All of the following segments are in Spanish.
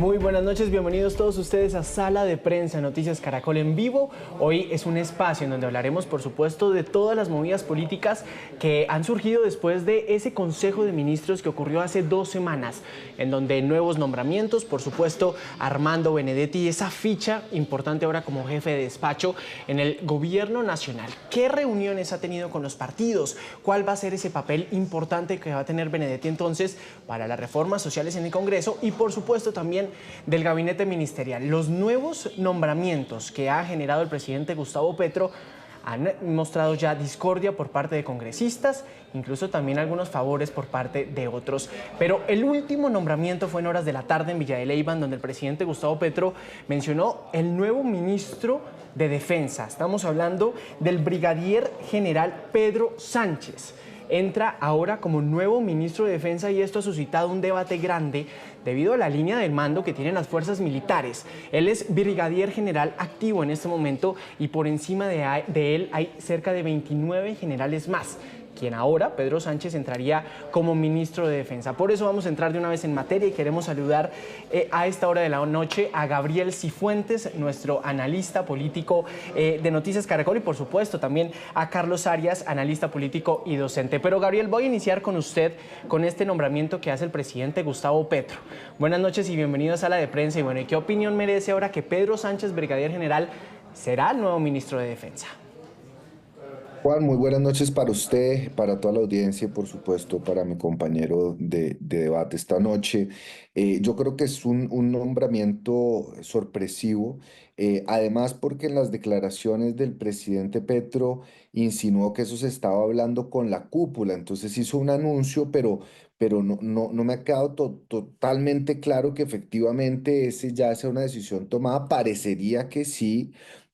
Muy buenas noches, bienvenidos todos ustedes a Sala de Prensa, Noticias Caracol en vivo. Hoy es un espacio en donde hablaremos, por supuesto, de todas las movidas políticas que han surgido después de ese Consejo de Ministros que ocurrió hace 2 semanas, en donde nuevos nombramientos, por supuesto, Armando Benedetti, esa ficha importante ahora como jefe de despacho en el Gobierno Nacional. ¿Qué reuniones ha tenido con los partidos? ¿Cuál va a ser ese papel importante que va a tener Benedetti entonces para las reformas sociales en el Congreso? Y, por supuesto, también del gabinete ministerial. Los nuevos nombramientos que ha generado el presidente Gustavo Petro han mostrado ya discordia por parte de congresistas, incluso también algunos favores por parte de otros. Pero el último nombramiento fue en horas de la tarde en Villa de Leyva, donde el presidente Gustavo Petro mencionó el nuevo ministro de Defensa. Estamos hablando del brigadier general Pedro Sánchez. Entra ahora como nuevo ministro de Defensa y esto ha suscitado un debate grande debido a la línea del mando que tienen las fuerzas militares. Él es brigadier general activo en este momento y por encima de él hay cerca de 29 generales más, quien ahora, Pedro Sánchez, entraría como ministro de Defensa. Por eso vamos a entrar de una vez en materia y queremos saludar a esta hora de la noche a Gabriel Cifuentes, nuestro analista político de Noticias Caracol, y por supuesto también a Carlos Arias, analista político y docente. Pero Gabriel, voy a iniciar con usted con este nombramiento que hace el presidente Gustavo Petro. Buenas noches y bienvenido a Sala de Prensa. Y bueno, ¿y qué opinión merece ahora que Pedro Sánchez, brigadier general, será el nuevo ministro de Defensa? Juan, muy buenas noches para usted, para toda la audiencia y por supuesto para mi compañero de debate esta noche. Yo creo que es un nombramiento sorpresivo, además porque en las declaraciones del presidente Petro insinuó que eso se estaba hablando con la cúpula, entonces hizo un anuncio, pero no me ha quedado totalmente claro que efectivamente ese ya sea una decisión tomada, parecería que sí,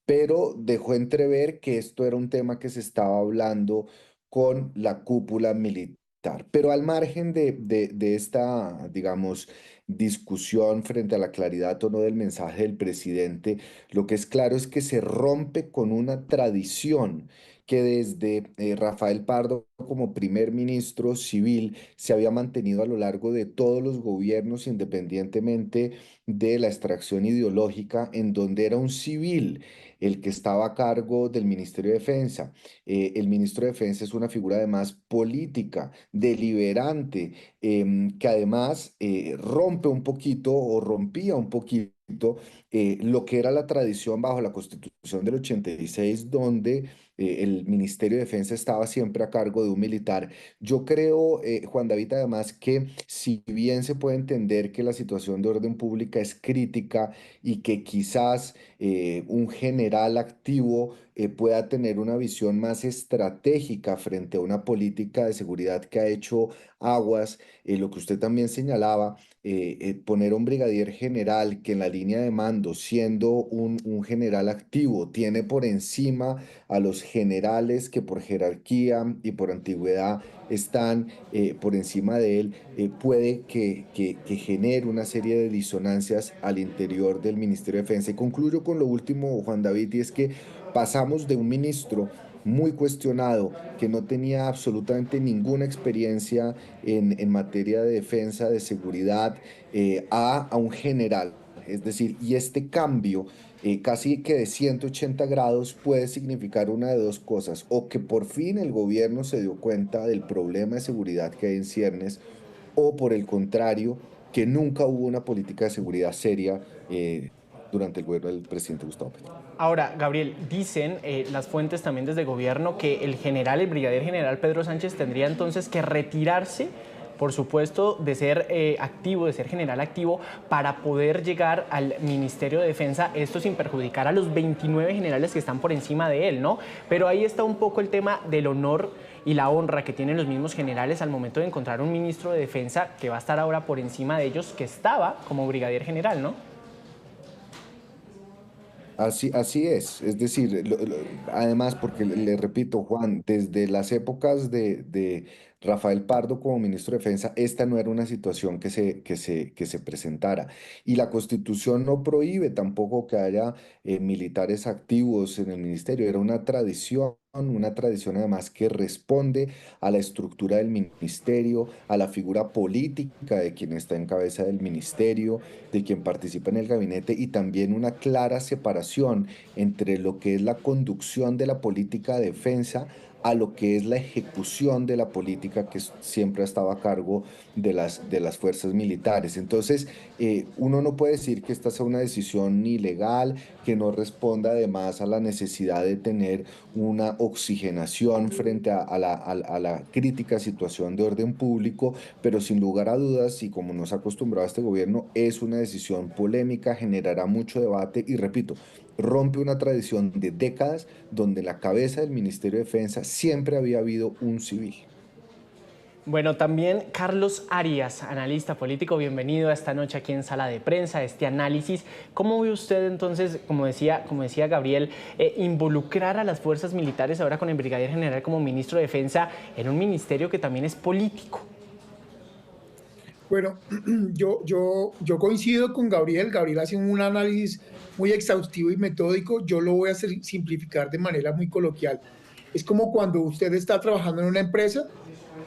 pero dejó entrever que esto era un tema que se estaba hablando con la cúpula militar. Pero al margen de esta, digamos, discusión frente a la claridad o no del mensaje del presidente, lo que es claro es que se rompe con una tradición que desde Rafael Pardo como primer ministro civil se había mantenido a lo largo de todos los gobiernos, independientemente de la extracción ideológica, en donde era un civil el que estaba a cargo del Ministerio de Defensa. El ministro de Defensa es una figura además política, deliberante, que además rompe un poquito o rompía un poquito lo que era la tradición bajo la Constitución del 86, donde el Ministerio de Defensa estaba siempre a cargo de un militar. Yo creo, Juan David, además que si bien se puede entender que la situación de orden pública es crítica y que quizás un general activo pueda tener una visión más estratégica frente a una política de seguridad que ha hecho aguas, lo que usted también señalaba, poner a un brigadier general que en la línea de mando, siendo un general activo, tiene por encima a los generales que por jerarquía y por antigüedad están por encima de él, puede que genere una serie de disonancias al interior del Ministerio de Defensa. Y concluyo con lo último, Juan David, y es que pasamos de un ministro muy cuestionado, que no tenía absolutamente ninguna experiencia en materia de defensa, de seguridad, a un general. Es decir, y este cambio casi que de 180 grados puede significar una de dos cosas: o que por fin el gobierno se dio cuenta del problema de seguridad que hay en ciernes, o por el contrario, que nunca hubo una política de seguridad seria durante el gobierno del presidente Gustavo Petro. Ahora, Gabriel, dicen las fuentes también desde el gobierno que el brigadier general Pedro Sánchez tendría entonces que retirarse, por supuesto, de ser activo, de ser general activo, para poder llegar al Ministerio de Defensa, esto sin perjudicar a los 29 generales que están por encima de él, ¿no? Pero ahí está un poco el tema del honor y la honra que tienen los mismos generales al momento de encontrar un ministro de Defensa que va a estar ahora por encima de ellos, que estaba como brigadier general, ¿no? Así es decir, además, porque le repito, Juan, desde las épocas de Rafael Pardo como ministro de Defensa, esta no era una situación que se presentara. Y la Constitución no prohíbe tampoco que haya militares activos en el ministerio. Era una tradición además que responde a la estructura del ministerio, a la figura política de quien está en cabeza del ministerio, de quien participa en el gabinete y también una clara separación entre lo que es la conducción de la política de defensa a lo que es la ejecución de la política que siempre ha estado a cargo de las fuerzas militares. Entonces, uno no puede decir que esta sea una decisión ilegal, que no responda además a la necesidad de tener una oxigenación frente a la crítica situación de orden público, pero sin lugar a dudas, y como nos ha acostumbrado este gobierno, es una decisión polémica, generará mucho debate y repito, rompe una tradición de décadas donde en la cabeza del Ministerio de Defensa siempre había habido un civil. Bueno, también Carlos Arias, analista político, bienvenido a esta noche aquí en Sala de Prensa, este análisis. ¿Cómo ve usted entonces, como decía Gabriel, involucrar a las fuerzas militares ahora con el brigadier general como ministro de Defensa en un ministerio que también es político? Bueno, yo coincido con Gabriel. Gabriel hace un análisis muy exhaustivo y metódico. Yo lo voy a simplificar de manera muy coloquial. Es como cuando usted está trabajando en una empresa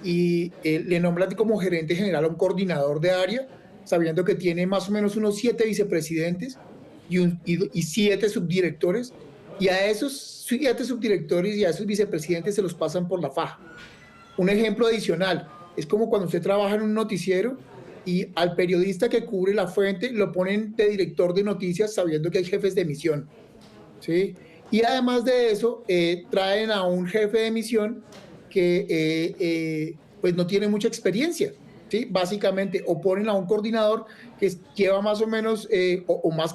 y le nombran como gerente general a un coordinador de área, sabiendo que tiene más o menos unos 7 vicepresidentes y 7 subdirectores, y a esos 7 subdirectores y a esos vicepresidentes se los pasan por la faja. Un ejemplo adicional, es como cuando usted trabaja en un noticiero y al periodista que cubre la fuente lo ponen de director de noticias sabiendo que hay jefes de emisión, ¿sí? Y además de eso, traen a un jefe de emisión que pues no tiene mucha experiencia, ¿sí? Básicamente, o ponen a un coordinador que lleva más o menos, o más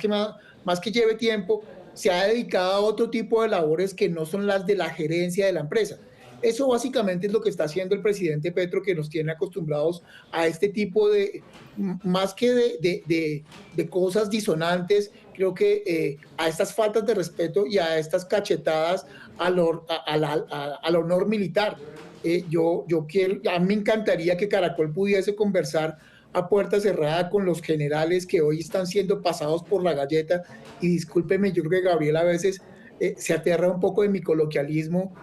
que lleve tiempo, se ha dedicado a otro tipo de labores que no son las de la gerencia de la empresa. Eso básicamente es lo que está haciendo el presidente Petro, que nos tiene acostumbrados a este tipo de, más que de cosas disonantes, creo que a estas faltas de respeto y a estas cachetadas al honor militar. A mí me encantaría que Caracol pudiese conversar a puerta cerrada con los generales que hoy están siendo pasados por la galleta. Y discúlpeme, yo creo que Gabriel a veces se aterra un poco de mi coloquialismo,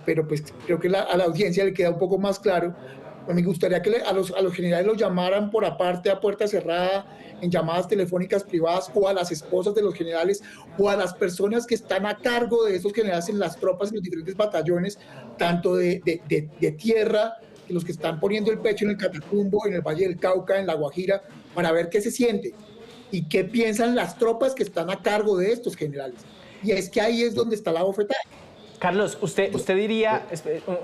pero pues creo que a la audiencia le queda un poco más claro. Me gustaría que a los generales los llamaran por aparte a puerta cerrada, en llamadas telefónicas privadas, o a las esposas de los generales, o a las personas que están a cargo de esos generales en las tropas, en los diferentes batallones, tanto de tierra, que los que están poniendo el pecho en el Catatumbo, en el Valle del Cauca, en La Guajira, para ver qué se siente y qué piensan las tropas que están a cargo de estos generales. Y es que ahí es donde está la bofetada. Carlos, usted diría,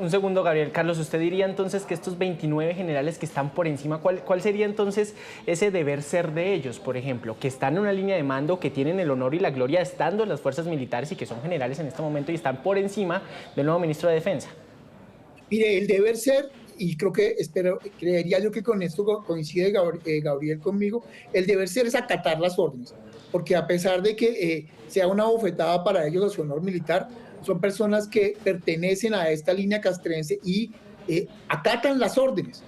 un segundo Gabriel, Carlos, usted diría entonces que estos 29 generales que están por encima, ¿cuál sería entonces ese deber ser de ellos, por ejemplo, que están en una línea de mando, que tienen el honor y la gloria estando en las fuerzas militares y que son generales en este momento y están por encima del nuevo ministro de Defensa? Mire, el deber ser, y creo que creería yo que con esto coincide Gabriel conmigo, el deber ser es acatar las órdenes, porque a pesar de que sea una bofetada para ellos a su honor militar, son personas que pertenecen a esta línea castrense y acatan las órdenes,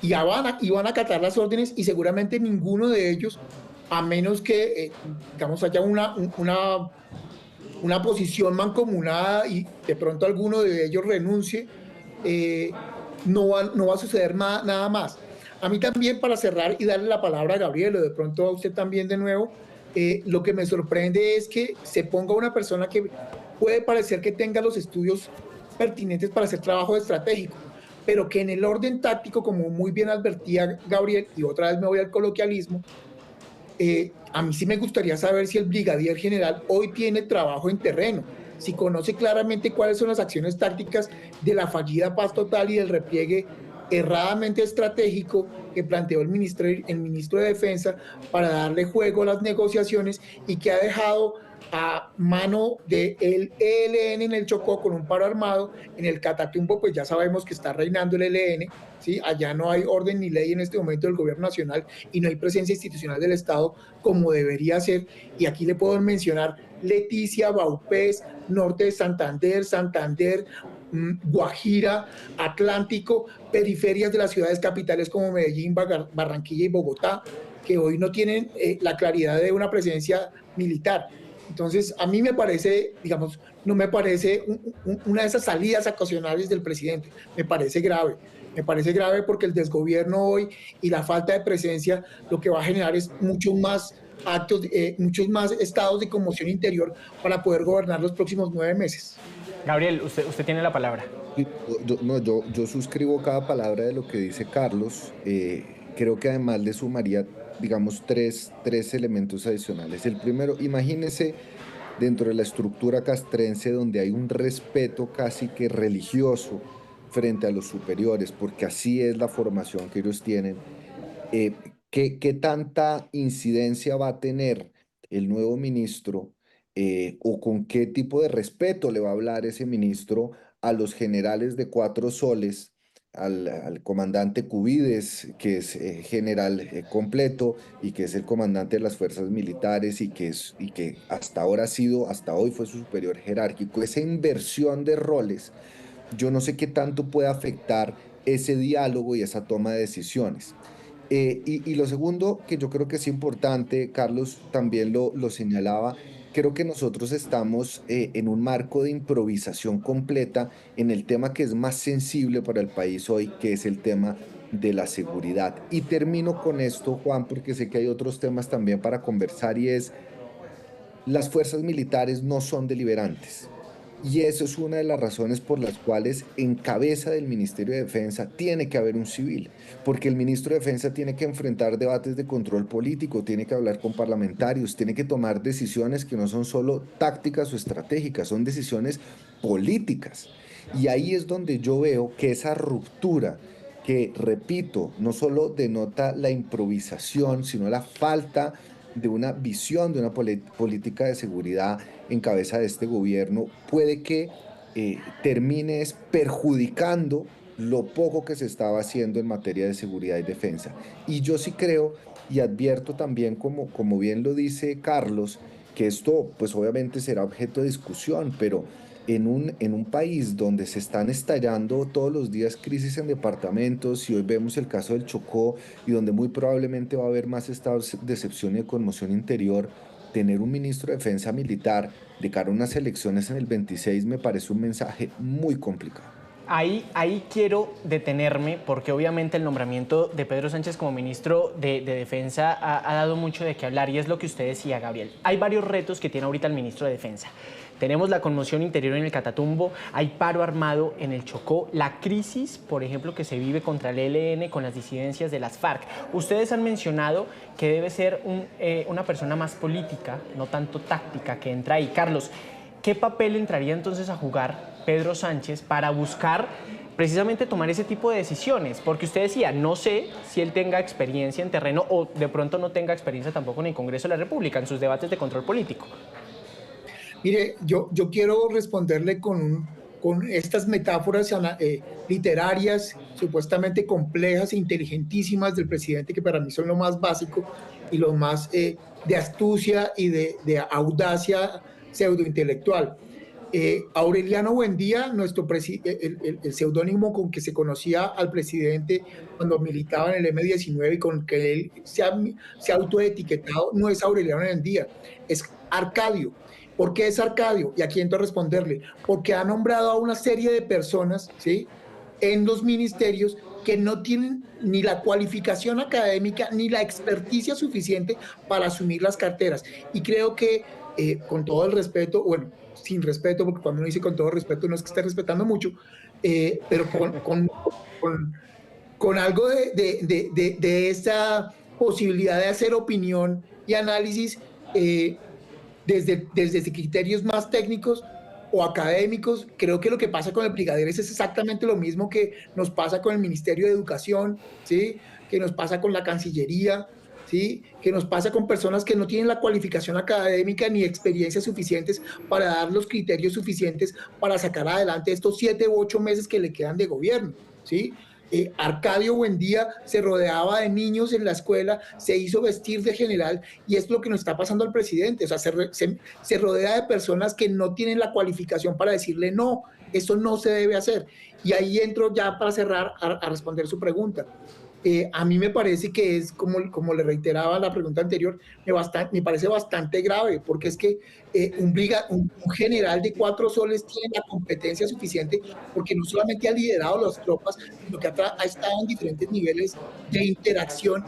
y van a acatar las órdenes, y seguramente ninguno de ellos, a menos que, digamos, haya una posición mancomunada y de pronto alguno de ellos renuncie, no va a suceder nada más. A mí también, para cerrar y darle la palabra a Gabriel, o de pronto a usted también de nuevo, lo que me sorprende es que se ponga una persona que puede parecer que tenga los estudios pertinentes para hacer trabajo estratégico, pero que en el orden táctico, como muy bien advertía Gabriel, y otra vez me voy al coloquialismo, a mí sí me gustaría saber si el brigadier general hoy tiene trabajo en terreno, si conoce claramente cuáles son las acciones tácticas de la fallida paz total y del repliegue erradamente estratégico que planteó el ministro de Defensa para darle juego a las negociaciones, y que ha dejado a mano del ELN en el Chocó con un paro armado. En el Catatumbo pues ya sabemos que está reinando el ELN, ¿sí? Allá no hay orden ni ley en este momento del gobierno nacional y no hay presencia institucional del Estado como debería ser. Y aquí le puedo mencionar Leticia, Baupés, Norte de Santander, Guajira, Atlántico, periferias de las ciudades capitales como Medellín, Barranquilla y Bogotá, que hoy no tienen la claridad de una presencia militar. Entonces, a mí me parece, digamos, no me parece una de esas salidas ocasionales del presidente, me parece grave. Me parece grave porque el desgobierno hoy y la falta de presencia lo que va a generar es muchos más actos, muchos más estados de conmoción interior para poder gobernar los próximos 9 meses. Gabriel, usted tiene la palabra. No, yo suscribo cada palabra de lo que dice Carlos. Creo que además le sumaría, digamos, tres elementos adicionales. El primero, imagínese dentro de la estructura castrense donde hay un respeto casi que religioso frente a los superiores, porque así es la formación que ellos tienen. eh, ¿qué tanta incidencia va a tener el nuevo ministro o con qué tipo de respeto le va a hablar ese ministro a los generales de Cuatro Soles, al comandante Cubides, que es general completo y que es el comandante de las fuerzas militares y que hasta ahora ha sido, hasta hoy fue su superior jerárquico? Esa inversión de roles, yo no sé qué tanto puede afectar ese diálogo y esa toma de decisiones. Y lo segundo, que yo creo que es importante, Carlos también lo señalaba, creo que nosotros estamos en un marco de improvisación completa en el tema que es más sensible para el país hoy, que es el tema de la seguridad. Y termino con esto, Juan, porque sé que hay otros temas también para conversar y es, las fuerzas militares no son deliberantes. Y eso es una de las razones por las cuales en cabeza del Ministerio de Defensa tiene que haber un civil, porque el ministro de Defensa tiene que enfrentar debates de control político, tiene que hablar con parlamentarios, tiene que tomar decisiones que no son solo tácticas o estratégicas, son decisiones políticas. Y ahí es donde yo veo que esa ruptura, que repito, no solo denota la improvisación, sino la falta de una visión, de una política de seguridad en cabeza de este gobierno, puede que termine perjudicando lo poco que se estaba haciendo en materia de seguridad y defensa. Y yo sí creo y advierto también, como bien lo dice Carlos, que esto pues obviamente será objeto de discusión, pero en un país donde se están estallando todos los días crisis en departamentos, y hoy vemos el caso del Chocó, y donde muy probablemente va a haber más estados de excepción y de conmoción interior, tener un ministro de Defensa militar de cara a unas elecciones en el 26 me parece un mensaje muy complicado. Ahí quiero detenerme porque obviamente el nombramiento de Pedro Sánchez como ministro de Defensa ha dado mucho de qué hablar y es lo que usted decía, Gabriel. Hay varios retos que tiene ahorita el ministro de Defensa. Tenemos la conmoción interior en el Catatumbo, hay paro armado en el Chocó, la crisis, por ejemplo, que se vive contra el ELN con las disidencias de las FARC. Ustedes han mencionado que debe ser una persona más política, no tanto táctica, que entra ahí. Carlos, ¿qué papel entraría entonces a jugar Pedro Sánchez para buscar precisamente tomar ese tipo de decisiones? Porque usted decía, no sé si él tenga experiencia en terreno o de pronto no tenga experiencia tampoco en el Congreso de la República, en sus debates de control político. Mire, yo quiero responderle con estas metáforas literarias supuestamente complejas e inteligentísimas del presidente, que para mí son lo más básico y lo más de astucia y de audacia pseudointelectual. Aureliano Buendía, el seudónimo con que se conocía al presidente cuando militaba en el M-19 y con que él se ha autoetiquetado, no es Aureliano Buendía, es Arcadio. ¿Por qué es Arcadio? Y aquí entro a responderle. Porque ha nombrado a una serie de personas, ¿sí?, en los ministerios que no tienen ni la cualificación académica ni la experticia suficiente para asumir las carteras. Y creo que, con todo el respeto, bueno, sin respeto, porque cuando uno dice con todo respeto no es que esté respetando mucho, pero con algo de esta posibilidad de hacer opinión y análisis, desde criterios más técnicos o académicos. Creo que lo que pasa con el brigadier es exactamente lo mismo que nos pasa con el Ministerio de Educación, ¿sí?, que nos pasa con la Cancillería, ¿sí?, que nos pasa con personas que no tienen la cualificación académica ni experiencias suficientes para dar los criterios suficientes para sacar adelante estos 7 u 8 meses que le quedan de gobierno, ¿sí? Arcadio Buendía se rodeaba de niños en la escuela, se hizo vestir de general y es lo que nos está pasando al presidente. O sea, se rodea de personas que no tienen la cualificación para decirle no, eso no se debe hacer. Y ahí entro ya para cerrar a responder su pregunta. A mí me parece que es, como le reiteraba la pregunta anterior, me parece bastante grave, porque es que un general de 4 soles tiene la competencia suficiente, porque no solamente ha liderado las tropas, sino que ha estado en diferentes niveles de interacción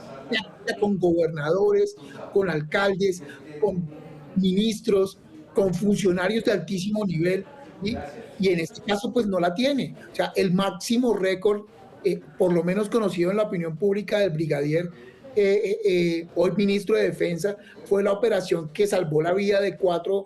con gobernadores, con alcaldes, con ministros, con funcionarios de altísimo nivel, ¿sí? Y en este caso pues no la tiene. O sea, el máximo récord por lo menos conocido en la opinión pública del brigadier, hoy ministro de Defensa, fue la operación que salvó la vida de 4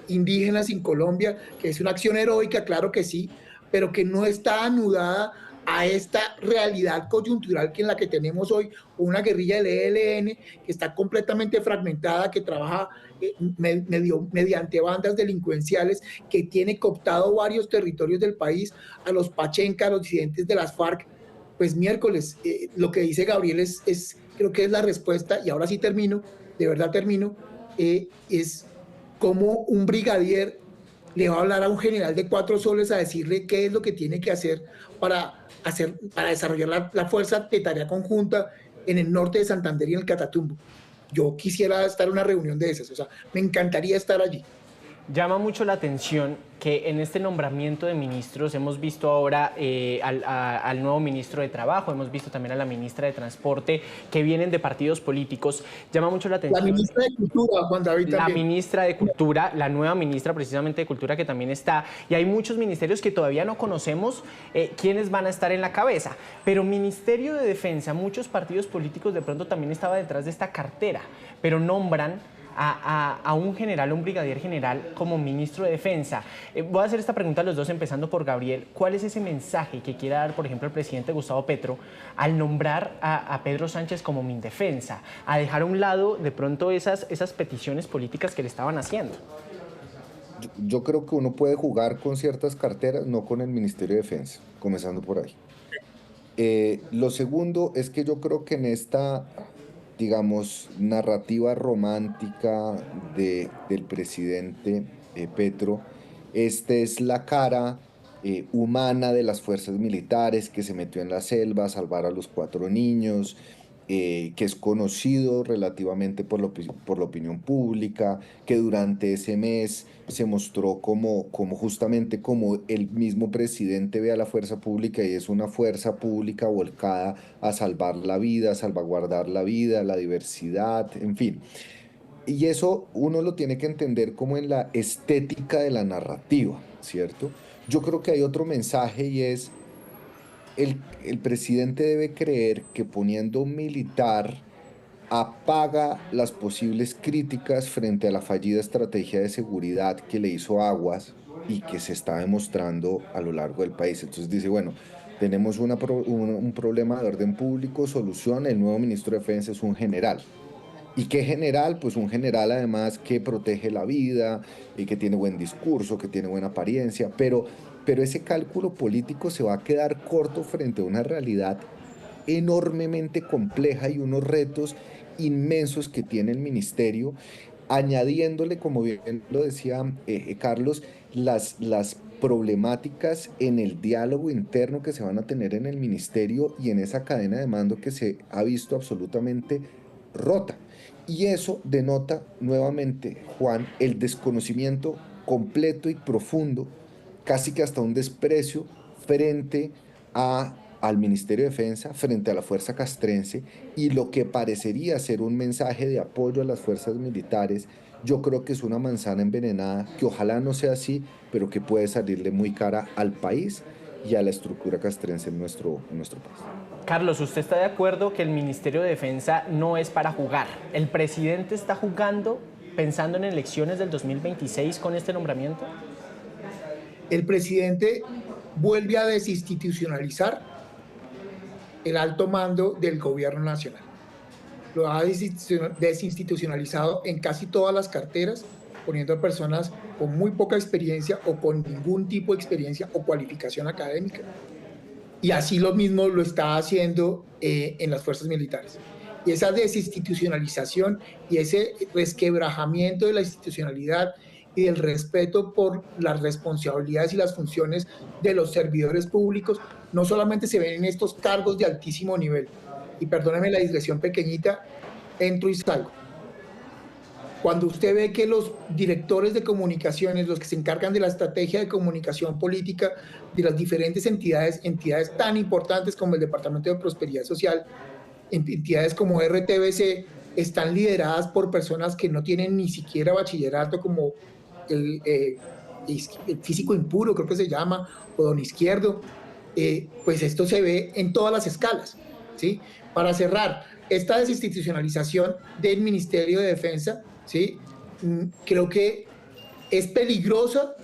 indígenas en Colombia, que es una acción heroica, claro que sí, pero que no está anudada a esta realidad coyuntural que en la que tenemos hoy, una guerrilla del ELN que está completamente fragmentada, que trabaja mediante bandas delincuenciales, que tiene cooptado varios territorios del país, a los Pachenca, a los disidentes de las FARC. Pues miércoles, lo que dice Gabriel creo que es la respuesta, y ahora sí termino, de verdad termino, es como un brigadier le va a hablar a un general de 4 soles a decirle qué es lo que tiene que para desarrollar la fuerza de tarea conjunta en el norte de Santander y en el Catatumbo. Yo quisiera estar en una reunión de esas, o sea, me encantaría estar allí. Llama mucho la atención que en este nombramiento de ministros hemos visto ahora al nuevo ministro de Trabajo, hemos visto también a la ministra de Transporte, que vienen de partidos políticos. Llama mucho la atención. La ministra de Cultura, Juan David, la también. Ministra de Cultura, la nueva ministra precisamente de Cultura que también está, y hay muchos ministerios que todavía no conocemos quiénes van a estar en la cabeza, pero Ministerio de Defensa, muchos partidos políticos de pronto también estaba detrás de esta cartera, pero nombran a un general, un brigadier general como ministro de Defensa. Voy a hacer esta pregunta a los dos, empezando por Gabriel. ¿Cuál es ese mensaje que quiere dar, por ejemplo, el presidente Gustavo Petro al nombrar a Pedro Sánchez como Mindefensa, a dejar a un lado de pronto esas peticiones políticas que le estaban haciendo? Yo creo que uno puede jugar con ciertas carteras, no con el Ministerio de Defensa, comenzando por ahí. Lo segundo es que yo creo que en esta, digamos, narrativa romántica del presidente Petro, esta es la cara humana de las fuerzas militares que se metió en la selva a salvar a los 4 niños, que es conocido relativamente por la opinión pública, que durante ese mes se mostró como justamente como el mismo presidente ve a la fuerza pública y es una fuerza pública volcada a salvar la vida, a salvaguardar la vida, la diversidad, en fin. Y eso uno lo tiene que entender como en la estética de la narrativa, ¿cierto? Yo creo que hay otro mensaje y es el presidente debe creer que poniendo un militar apaga las posibles críticas frente a la fallida estrategia de seguridad que le hizo Aguas y que se está demostrando a lo largo del país. Entonces dice, bueno, tenemos un problema de orden público, solución, el nuevo ministro de Defensa es un general. ¿Y qué general? Pues un general además que protege la vida y que tiene buen discurso, que tiene buena apariencia, pero ese cálculo político se va a quedar corto frente a una realidad enormemente compleja y unos retos inmensos que tiene el ministerio, añadiéndole, como bien lo decía Carlos, las problemáticas en el diálogo interno que se van a tener en el ministerio y en esa cadena de mando que se ha visto absolutamente rota. Y eso denota nuevamente, Juan, el desconocimiento completo y profundo, casi que hasta un desprecio frente al Ministerio de Defensa, frente a la fuerza castrense, y lo que parecería ser un mensaje de apoyo a las fuerzas militares, yo creo que es una manzana envenenada, que ojalá no sea así, pero que puede salirle muy cara al país y a la estructura castrense en nuestro país. Carlos, ¿usted está de acuerdo que el Ministerio de Defensa no es para jugar? ¿El presidente está jugando pensando en elecciones del 2026 con este nombramiento? El presidente vuelve a desinstitucionalizar el alto mando del gobierno nacional. Lo ha desinstitucionalizado en casi todas las carteras, poniendo a personas con muy poca experiencia o con ningún tipo de experiencia o cualificación académica. y así lo mismo lo está haciendo en las fuerzas militares. Y esa desinstitucionalización y ese resquebrajamiento de la institucionalidad y del respeto por las responsabilidades y las funciones de los servidores públicos no solamente se ven en estos cargos de altísimo nivel. Y perdóneme la digresión pequeñita, entro y salgo. Cuando usted ve que los directores de comunicaciones, los que se encargan de la estrategia de comunicación política de las diferentes entidades tan importantes como el Departamento de Prosperidad Social, entidades como RTBC, están lideradas por personas que no tienen ni siquiera bachillerato, como el físico impuro, creo que se llama, o don Izquierdo, pues esto se ve en todas las escalas, ¿sí? Para cerrar, esta desinstitucionalización del Ministerio de Defensa, ¿sí? Creo que es peligrosa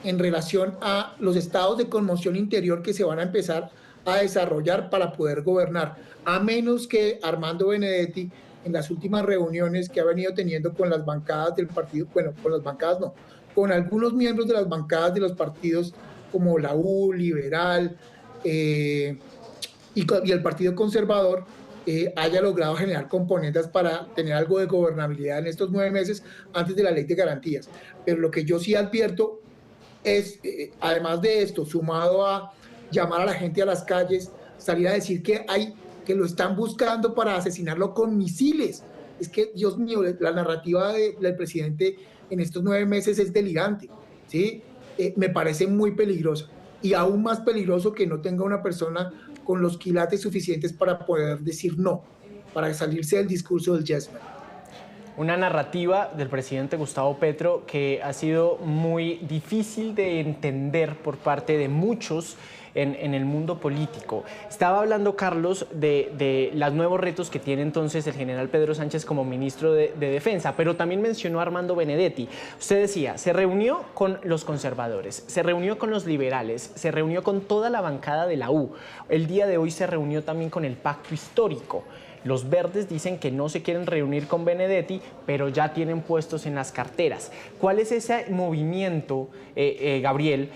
en relación a los estados de conmoción interior que se van a empezar a desarrollar para poder gobernar, a menos que Armando Benedetti, en las últimas reuniones que ha venido teniendo con las bancadas del partido, bueno, con las bancadas no, con algunos miembros de las bancadas de los partidos como la U, Liberal y el Partido Conservador, haya logrado generar componentes para tener algo de gobernabilidad en estos 9 meses antes de la ley de garantías. Pero lo que yo sí advierto es, además de esto, sumado a llamar a la gente a las calles, salir a decir que lo están buscando para asesinarlo con misiles. Es que, Dios mío, la narrativa del presidente en estos 9 meses es delirante, ¿sí? Me parece muy peligrosa. Y aún más peligroso que no tenga una persona con los quilates suficientes para poder decir no, para salirse del discurso del yes man. Una narrativa del presidente Gustavo Petro que ha sido muy difícil de entender por parte de muchos en el mundo político. Estaba hablando Carlos de los nuevos retos que tiene entonces el general Pedro Sánchez como ministro de Defensa, pero también mencionó a Armando Benedetti. Usted decía, se reunió con los conservadores, se reunió con los liberales, se reunió con toda la bancada de la U. El día de hoy se reunió también con el Pacto Histórico. Los verdes dicen que no se quieren reunir con Benedetti, pero ya tienen puestos en las carteras. ¿Cuál es ese movimiento, Gabriel,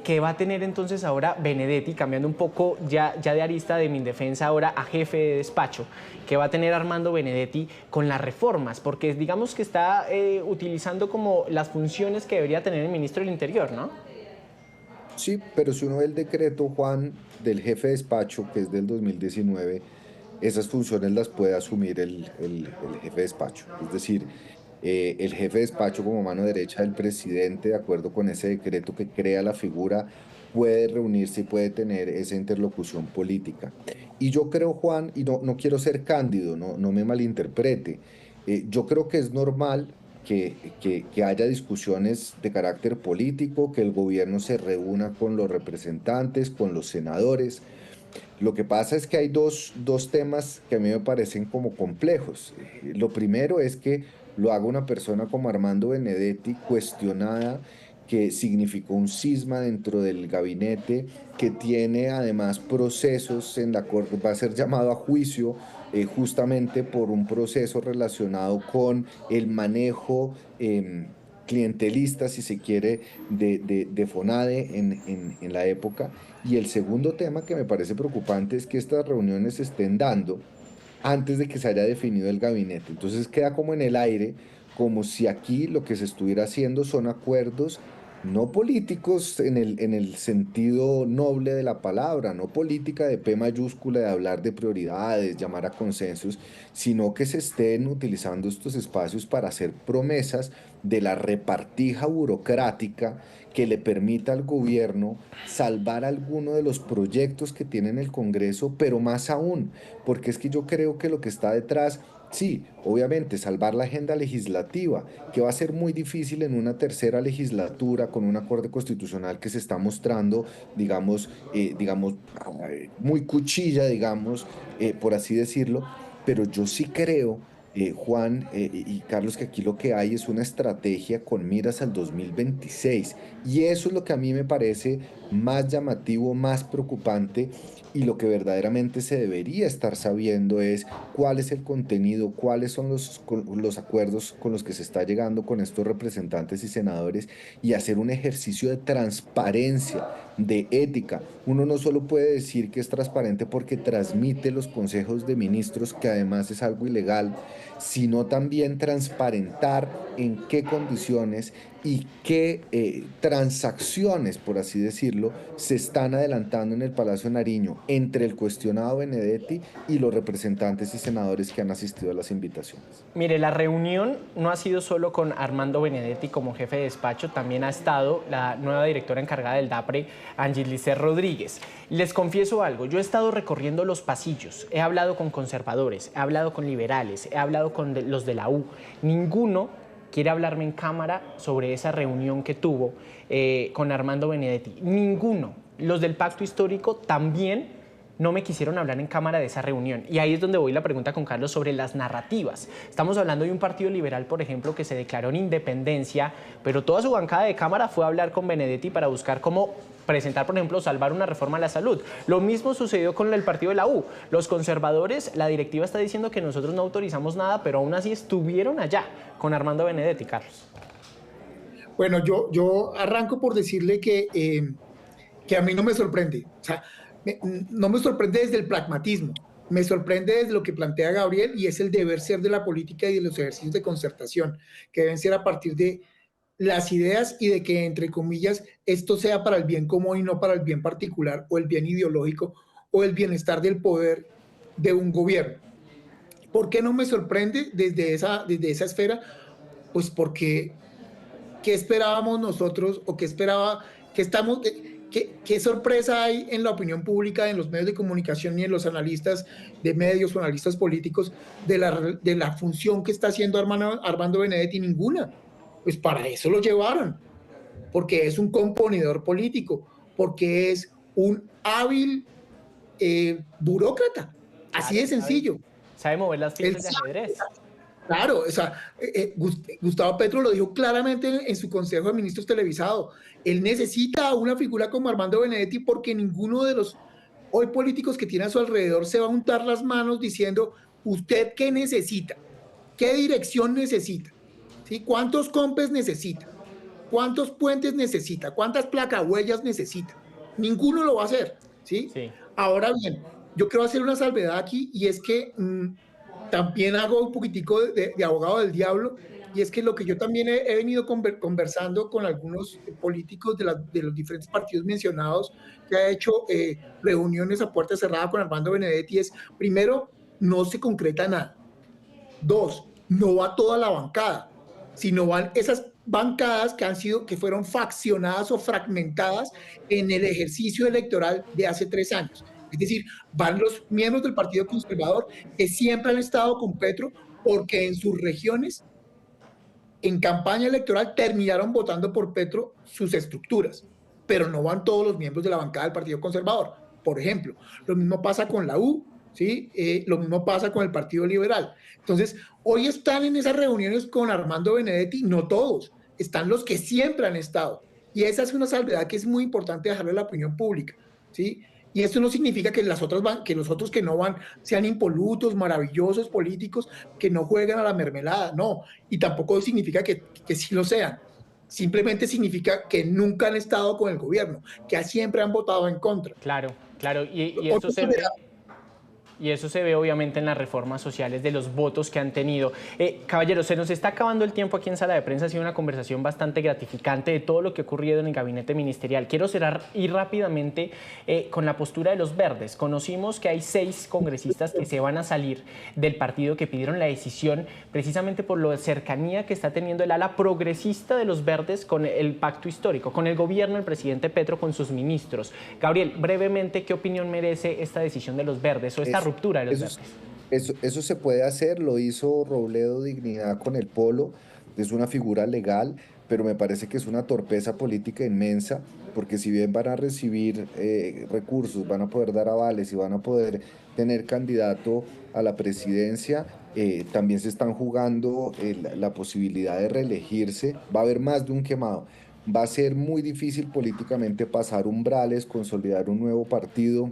que va a tener entonces ahora Benedetti, cambiando un poco ya de arista de Mindefensa ahora a jefe de despacho, que va a tener Armando Benedetti con las reformas? Porque digamos que está utilizando como las funciones que debería tener el ministro del Interior, ¿no? Sí, pero si uno ve el decreto, Juan, del jefe de despacho, que es del 2019, esas funciones las puede asumir el jefe de despacho. Es decir, el jefe de despacho como mano derecha del presidente, de acuerdo con ese decreto que crea la figura, puede reunirse y puede tener esa interlocución política. Y yo creo, Juan, y no quiero ser cándido, no me malinterprete, yo creo que es normal que haya discusiones de carácter político, que el gobierno se reúna con los representantes, con los senadores. Lo que pasa es que hay dos temas que a mí me parecen como complejos. Lo primero es que lo haga una persona como Armando Benedetti, cuestionada, que significó un cisma dentro del gabinete, que tiene además procesos en la corte, va a ser llamado a juicio justamente por un proceso relacionado con el manejo clientelista, si se quiere, de FONADE en la época. Y el segundo tema que me parece preocupante es que estas reuniones se estén dando antes de que se haya definido el gabinete. Entonces queda como en el aire, como si aquí lo que se estuviera haciendo son acuerdos no políticos en el sentido noble de la palabra, no política de P mayúscula, de hablar de prioridades, llamar a consensos, sino que se estén utilizando estos espacios para hacer promesas de la repartija burocrática que le permita al gobierno salvar alguno de los proyectos que tiene en el Congreso, pero más aún, porque es que yo creo que lo que está detrás, sí, obviamente, salvar la agenda legislativa, que va a ser muy difícil en una tercera legislatura con una Corte Constitucional que se está mostrando, digamos, muy cuchilla, digamos, por así decirlo, pero yo sí creo Juan y Carlos, que aquí lo que hay es una estrategia con miras al 2026. Y eso es lo que a mí me parece más llamativo, más preocupante. Y lo que verdaderamente se debería estar sabiendo es cuál es el contenido, cuáles son los acuerdos con los que se está llegando con estos representantes y senadores, y hacer un ejercicio de transparencia, de ética. Uno no solo puede decir que es transparente porque transmite los consejos de ministros, que además es algo ilegal, sino también transparentar en qué condiciones y qué transacciones, por así decirlo, se están adelantando en el Palacio Nariño entre el cuestionado Benedetti y los representantes y senadores que han asistido a las invitaciones. Mire, la reunión no ha sido solo con Armando Benedetti como jefe de despacho, también ha estado la nueva directora encargada del DAPRE, Angelice Rodríguez. Les confieso algo, yo he estado recorriendo los pasillos, he hablado con conservadores, he hablado con liberales, he hablado con los de la U. Ninguno quiere hablarme en cámara sobre esa reunión que tuvo con Armando Benedetti. Ninguno. Los del Pacto Histórico también no me quisieron hablar en cámara de esa reunión. Y ahí es donde voy la pregunta con Carlos sobre las narrativas. Estamos hablando de un partido liberal, por ejemplo, que se declaró en independencia, pero toda su bancada de cámara fue a hablar con Benedetti para buscar cómo presentar, por ejemplo, salvar una reforma a la salud. Lo mismo sucedió con el partido de la U. Los conservadores, la directiva está diciendo que nosotros no autorizamos nada, pero aún así estuvieron allá con Armando Benedetti, Carlos. Bueno, yo arranco por decirle que a mí no me sorprende. O sea, no me sorprende desde el pragmatismo, me sorprende desde lo que plantea Gabriel, y es el deber ser de la política y de los ejercicios de concertación, que deben ser a partir de las ideas y de que, entre comillas, esto sea para el bien común y no para el bien particular o el bien ideológico o el bienestar del poder de un gobierno. ¿Por qué no me sorprende desde esa esfera? Pues porque ¿qué esperábamos nosotros o qué esperaba, qué estamos, qué sorpresa hay en la opinión pública, en los medios de comunicación y en los analistas de medios o analistas políticos de la función que está haciendo Armando Benedetti? Ninguna. Pues para eso lo llevaron, porque es un componedor político, porque es un hábil burócrata, así Claro, de sencillo. sabe mover las Él fichas de ajedrez. Claro, o sea, Gustavo Petro lo dijo claramente en su Consejo de Ministros televisado. Él necesita una figura como Armando Benedetti porque ninguno de los hoy políticos que tiene a su alrededor se va a untar las manos diciendo, ¿usted qué necesita? ¿Qué dirección necesita? ¿Sí? ¿Cuántos compes necesita? ¿Cuántos puentes necesita? ¿Cuántas placahuellas necesita? Ninguno lo va a hacer, ¿sí? Sí. Ahora bien, yo quiero hacer una salvedad aquí, y es que también hago un poquitico de abogado del diablo, y es que lo que yo también he venido conversando con algunos políticos de los diferentes partidos mencionados, que ha hecho reuniones a puerta cerrada con Armando Benedetti, es, primero, no se concreta nada. Dos, no va toda la bancada, sino van esas bancadas que fueron faccionadas o fragmentadas en el ejercicio electoral de hace 3 años. Es decir, van los miembros del Partido Conservador que siempre han estado con Petro porque en sus regiones, en campaña electoral, terminaron votando por Petro sus estructuras, pero no van todos los miembros de la bancada del Partido Conservador. Por ejemplo, lo mismo pasa con la U, ¿sí? Lo mismo pasa con el Partido Liberal. Entonces, hoy están en esas reuniones con Armando Benedetti, no todos, están los que siempre han estado. Y esa es una salvedad que es muy importante dejarle a la opinión pública, ¿sí? Y esto no significa que que los otros que no van sean impolutos, maravillosos políticos que no juegan a la mermelada, no. Y tampoco significa que sí lo sean. Simplemente significa que nunca han estado con el gobierno, que siempre han votado en contra. Claro, claro. Y esto Otro se ve. Y eso se ve obviamente en las reformas sociales de los votos que han tenido. Caballeros, se nos está acabando el tiempo aquí en Sala de Prensa. Ha sido una conversación bastante gratificante de todo lo que ha ocurrido en el gabinete ministerial. Quiero cerrar y rápidamente con la postura de los verdes. Conocimos que hay 6 congresistas que se van a salir del partido, que pidieron la decisión precisamente por la cercanía que está teniendo el ala progresista de los verdes con el pacto histórico, con el gobierno del presidente Petro, con sus ministros. Gabriel, brevemente, ¿qué opinión merece esta decisión de los verdes o esta ruptura de los verdes? Eso se puede hacer, lo hizo Robledo Dignidad con el Polo, es una figura legal, pero me parece que es una torpeza política inmensa, porque si bien van a recibir recursos, van a poder dar avales y van a poder tener candidato a la presidencia, también se están jugando la posibilidad de reelegirse. Va a haber más de un quemado. Va a ser muy difícil políticamente pasar umbrales, consolidar un nuevo partido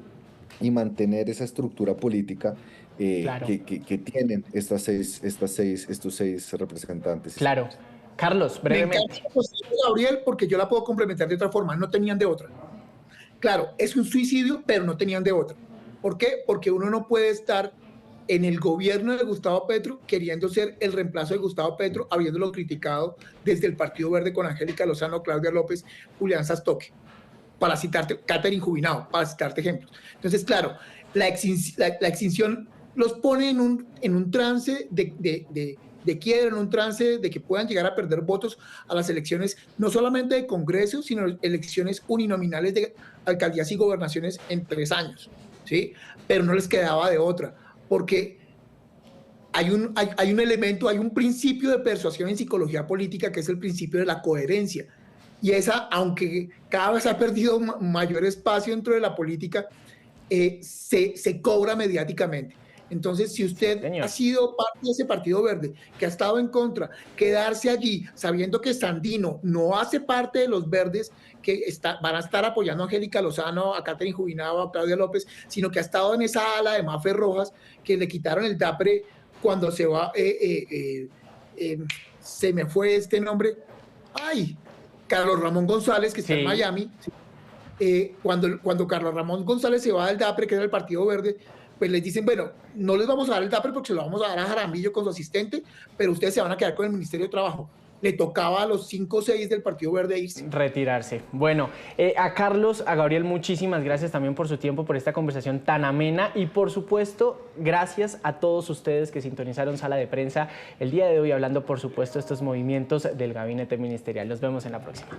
y mantener esa estructura política Claro, que tienen estos seis representantes. claro. Carlos, Me encanta brevemente. la posición de Gabriel porque yo la puedo complementar de otra forma, no tenían de otra. Claro, es un suicidio, pero no tenían de otra. ¿Por qué? Porque uno no puede estar en el gobierno de Gustavo Petro queriendo ser el reemplazo de Gustavo Petro, habiéndolo criticado desde el Partido Verde con Angélica Lozano, Claudia López, Julián Sastoque, para citarte, Catherine Jubinao, para citarte ejemplos. Entonces, claro, la extinción los pone en un trance de quiebra, en un trance de que puedan llegar a perder votos a las elecciones, no solamente de Congreso, sino elecciones uninominales de alcaldías y gobernaciones en 3 años, ¿sí? Pero no les quedaba de otra, porque hay un elemento, hay un principio de persuasión en psicología política que es el principio de la coherencia. Y esa, aunque cada vez ha perdido mayor espacio dentro de la política, se cobra mediáticamente. Entonces, si usted ha Señor. sido parte de ese Partido Verde, que ha estado en contra, quedarse allí sabiendo que Sandino no hace parte de los verdes que van a estar apoyando a Angélica Lozano, a Catherine Jubinao, a Claudia López, sino que ha estado en esa ala de Mafe Rojas, que le quitaron el DAPRE cuando se va, se me fue este nombre, ay, Carlos Ramón González, que está en Sí, Miami. Cuando Carlos Ramón González se va del DAPRE, que era el Partido Verde, pues les dicen, bueno, no les vamos a dar el DAPRE porque se lo vamos a dar a Jaramillo con su asistente, pero ustedes se van a quedar con el Ministerio de Trabajo. Le tocaba a los 5 o 6 del Partido Verde irse. retirarse. Bueno, a Carlos, a Gabriel, muchísimas gracias también por su tiempo, por esta conversación tan amena y por supuesto, gracias a todos ustedes que sintonizaron Sala de Prensa el día de hoy hablando por supuesto de estos movimientos del gabinete ministerial. Nos vemos en la próxima.